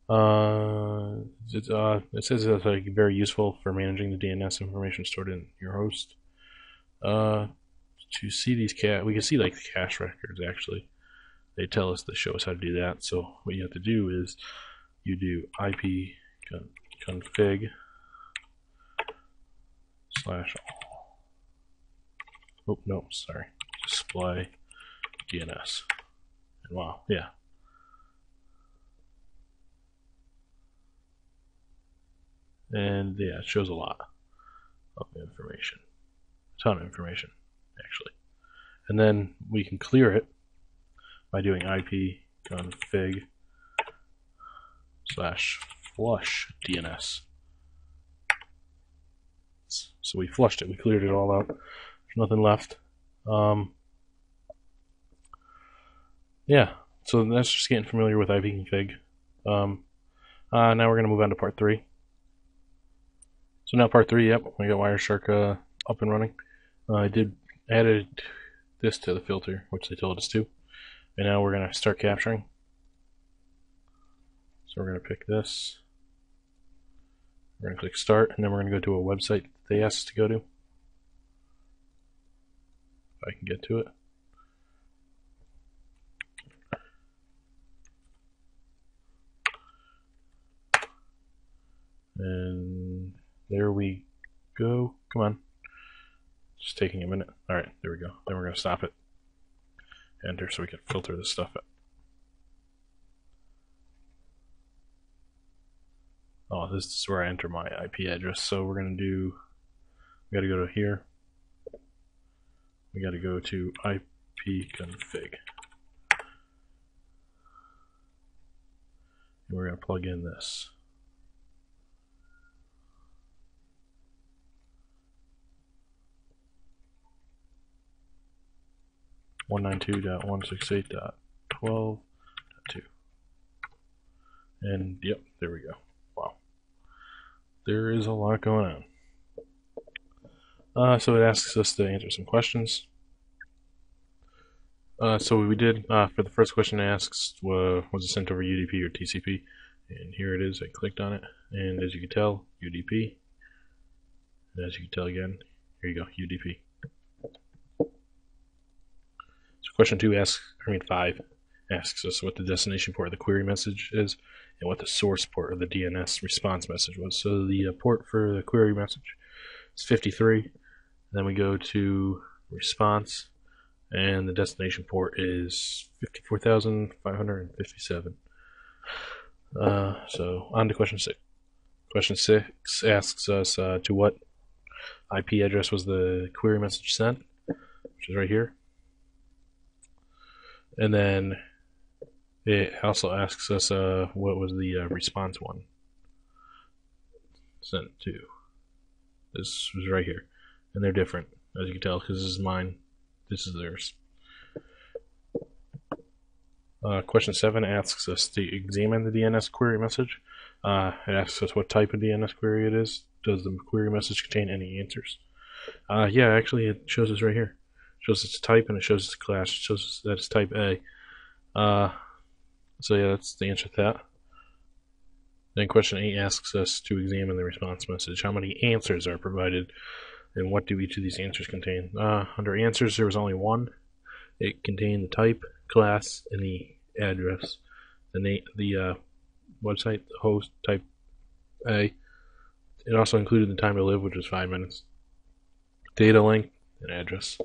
It says it's like very useful for managing the DNS information stored in your host. To see these we can see like the cache records actually. They tell us, they show us how to do that. So what you have to do is you do IP config slash oh no, sorry, display DNS. And wow, yeah. And yeah, it shows a lot of information. A ton of information, actually. And then we can clear it by doing IP config slash flush DNS. So we flushed it, we cleared it all out. There's nothing left. Yeah, so that's just getting familiar with ipconfig. Now we're going to move on to part 3. So now part 3, yep, we got Wireshark up and running. I added this to the filter, which they told us to. And now we're going to start capturing. So we're going to pick this. We're going to click start, and then we're going to go to a website that they asked us to go to. If I can get to it. And there we go. Come on. Just taking a minute. Alright, there we go. Then we're going to stop it. Enter so we can filter this stuff out. Oh, this is where I enter my IP address. So we're going to do, we got to go to here. We got to go to ipconfig. And we're going to plug in this. (192.168.12.2). And yep, there we go. Wow. There is a lot going on. So it asks us to answer some questions. So what we did for the first question, it asks, was it sent over UDP or TCP? And here it is. I clicked on it, and as you can tell, UDP. And as you can tell again, here you go, UDP. So question 5 asks us what the destination port of the query message is and what the source port of the DNS response message was. So the port for the query message is 53. Then we go to response, and the destination port is 54,557. So on to question 6. Question 6 asks us to what IP address was the query message sent, which is right here. And then it also asks us what was the response one sent to. This was right here. And they're different, as you can tell, because this is mine, this is theirs. Question 7 asks us to examine the DNS query message. It asks us what type of DNS query it is. Does the query message contain any answers? Yeah, actually it shows us right here. It shows its type and it shows its class. It shows us that it's type A. So yeah, that's the answer to that. Then question 8 asks us to examine the response message. How many answers are provided, and what do each of these answers contain? Under answers, there was only one. It contained the type, class, and the address. The website, the host, type A. It also included the time to live, which was 5 minutes. Data length and address.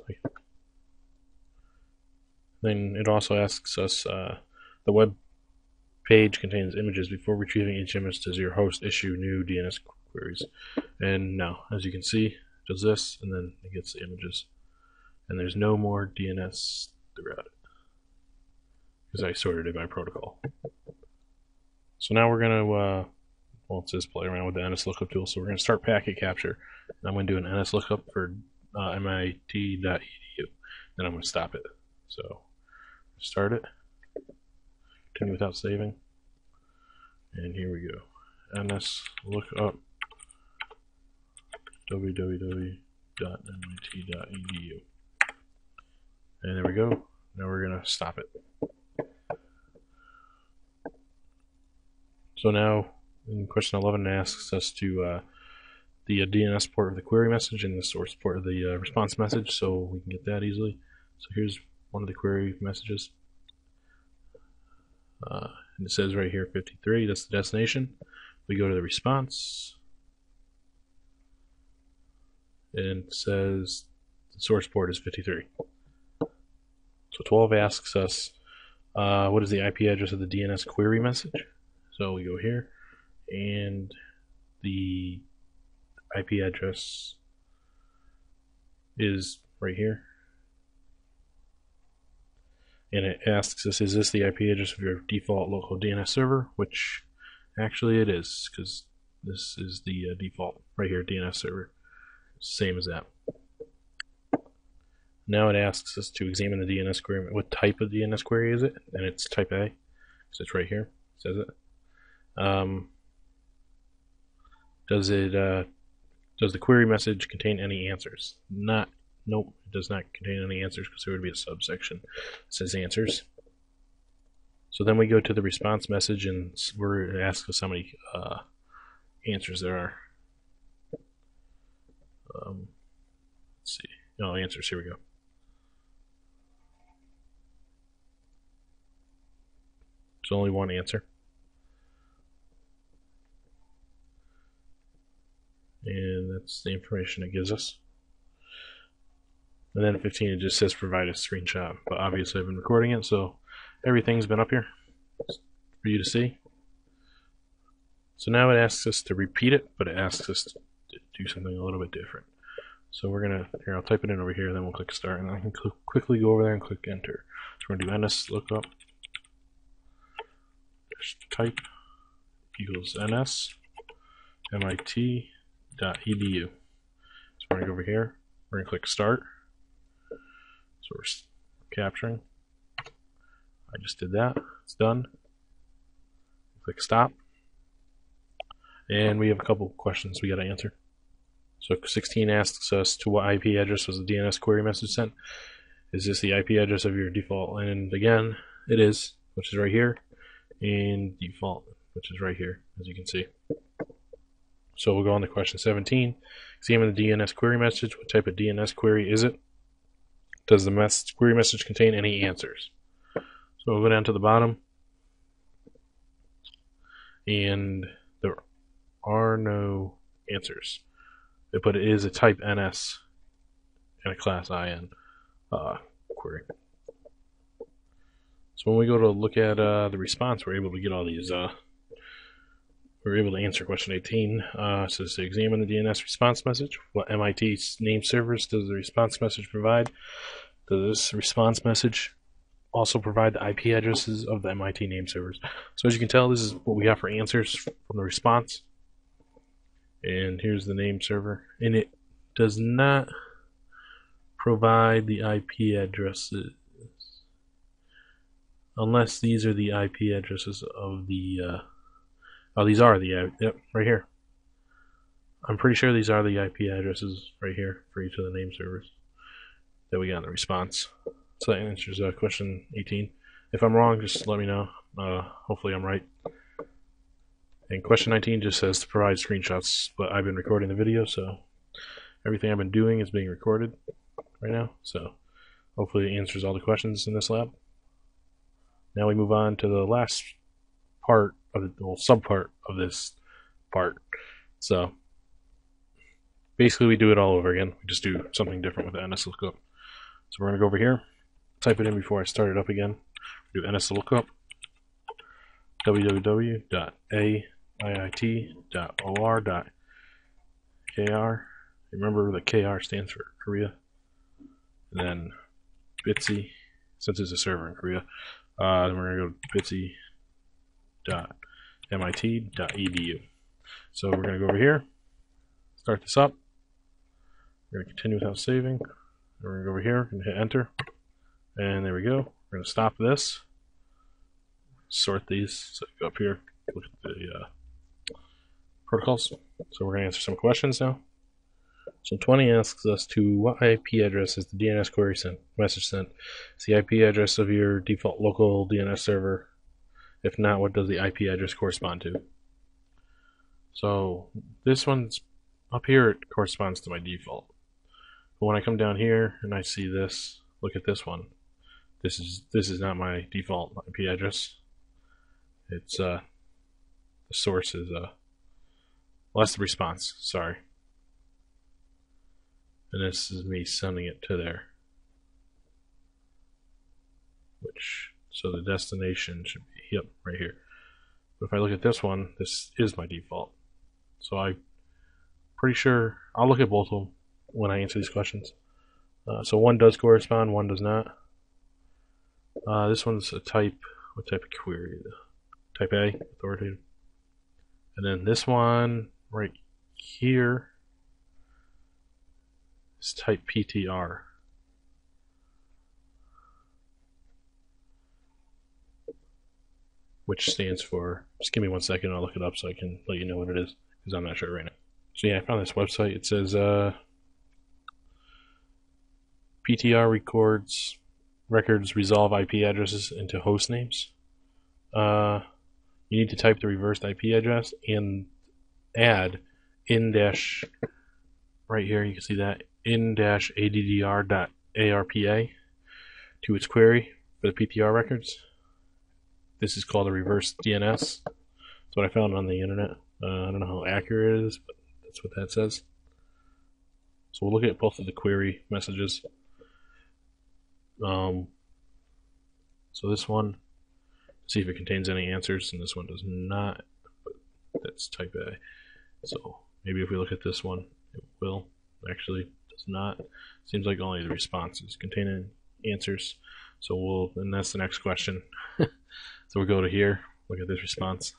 Then it also asks us, the web page contains images. Before retrieving each image, does your host issue new DNS queries? And no, as you can see, it does this, and then it gets the images. And there's no more DNS throughout it, because I sorted it by protocol. So now we're going to, well, it says play around with the NSLookup tool, so we're going to start packet capture. And I'm going to do an NSLookup for mit.edu. Then I'm going to stop it. So start it, continue without saving, and here we go. NSLookup www.mit.edu. And there we go. Now we're going to stop it. So now in question 11 it asks us to the DNS port of the query message and the source port of the response message, so we can get that easily. So here's one of the query messages. And it says right here 53, that's the destination. We go to the response, and it says the source port is 53. So 12 asks us what is the IP address of the DNS query message. So we go here, and the IP address is right here. And it asks us, is this the IP address of your default local DNS server? Which actually it is, because this is the default right here, DNS server. Same as that. Now it asks us to examine the DNS query. What type of DNS query is it? And it's type A, so it's right here. It says it. Does the query message contain any answers? Nope, it does not contain any answers, because there would be a subsection that says answers. So then we go to the response message, and it asks us how many answers there are. Let's see. No, answers, here we go. There's only one answer. And that's the information it gives us. And then at 15 it just says provide a screenshot, but obviously I've been recording it, so everything's been up here for you to see. So now it asks us to repeat it, but it asks us to do something a little bit different. So we're gonna, here, I'll type it in over here, then we'll click start, and I can quickly go over there and click enter. So we're gonna do ns lookup type equals ns mit.edu. So we're gonna go over here, we're gonna click start. So we're capturing. I just did that. It's done. Click stop. And we have a couple questions we got to answer. So 16 asks us to what IP address was the DNS query message sent. Is this the IP address of your default? And again, it is, which is right here, and default, which is right here, as you can see. So we'll go on to question 17. Examine the DNS query message. What type of DNS query is it? Does the query message contain any answers? So we'll go down to the bottom, and there are no answers. But it is a type NS and a class IN query. So when we go to look at the response, we're able to get all these. We're able to answer question 18. It says to examine the DNS response message. What MIT name servers does the response message provide? Does this response message also provide the IP addresses of the MIT name servers? So as you can tell, this is what we have for answers from the response. And here's the name server. And it does not provide the IP addresses, unless these are the IP addresses of the oh, these are the, yep, right here. I'm pretty sure these are the IP addresses right here for each of the name servers that we got in the response. So that answers question 18. If I'm wrong, just let me know. Hopefully I'm right. And question 19 just says to provide screenshots, but I've been recording the video, so everything I've been doing is being recorded right now. So hopefully it answers all the questions in this lab. Now we move on to the last part of the whole subpart of this part. So basically we do it all over again. We just do something different with the NS lookup. So we're going to go over here, type it in before I start it up again. Do NS lookup www.aiit.or.kr. Remember the KR stands for Korea. And then bitsy, since it's a server in Korea. Then we're going to go to bitsy.mit.edu. So we're going to go over here, start this up. We're going to continue without saving. We're going to go over here and hit enter. And there we go. We're going to stop this. Sort these. So go up here, look at the protocols. So we're going to answer some questions now. So 20 asks us to what IP address is the DNS query message sent? It's the IP address of your default local DNS server. If not, what does the IP address correspond to? So this one's up here, it corresponds to my default. But when I come down here and I see this, look at this one. This is not my default IP address. It's the source is well, that's the response, sorry. And this is me sending it to there. So the destination should be, yep, right here. But if I look at this one, this is my default. So I'm pretty sure, I'll look at both of them when I answer these questions. So one does correspond, one does not. This one's a type, what type of query? Type A, authoritative. And then this one right here is type PTR. Which stands for, just give me 1 second, I'll look it up so I can let you know what it is, because I'm not sure right now. So yeah, I found this website. It says PTR records resolve IP addresses into host names. You need to type the reversed IP address and add in dash, right here you can see that, in dash addr.arpa to its query for the PTR records. This is called a reverse DNS. That's what I found on the internet. I don't know how accurate it is, but that's what that says. So we'll look at both of the query messages. So this one, see if it contains any answers, and this one does not, but that's type A. So maybe if we look at this one, it will. Actually, does not. Seems like only the responses contain answers. So and that's the next question. So we'll go to here, look at this response,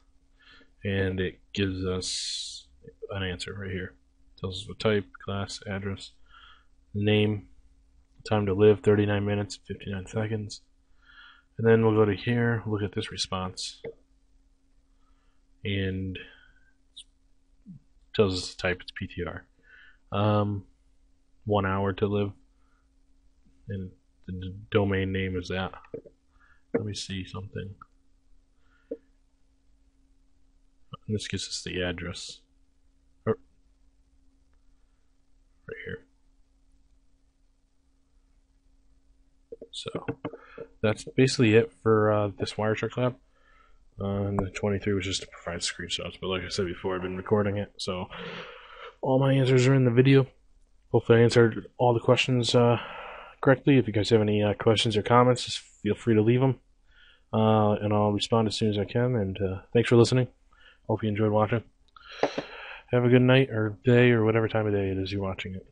and it gives us an answer right here. It tells us what type, class, address, name, time to live, 39 minutes, 59 seconds. And then we'll go to here, look at this response, and it tells us the type, it's PTR. 1 hour to live, and the domain name is that. Let me see something. And this gives us the address. Right here. So that's basically it for this Wireshark lab. And the 23 was just to provide screenshots, but like I said before, I've been recording it, so all my answers are in the video. Hopefully I answered all the questions correctly. If you guys have any questions or comments, just feel free to leave them, and I'll respond as soon as I can. And thanks for listening. Hope you enjoyed watching. Have a good night or day or whatever time of day it is you're watching it.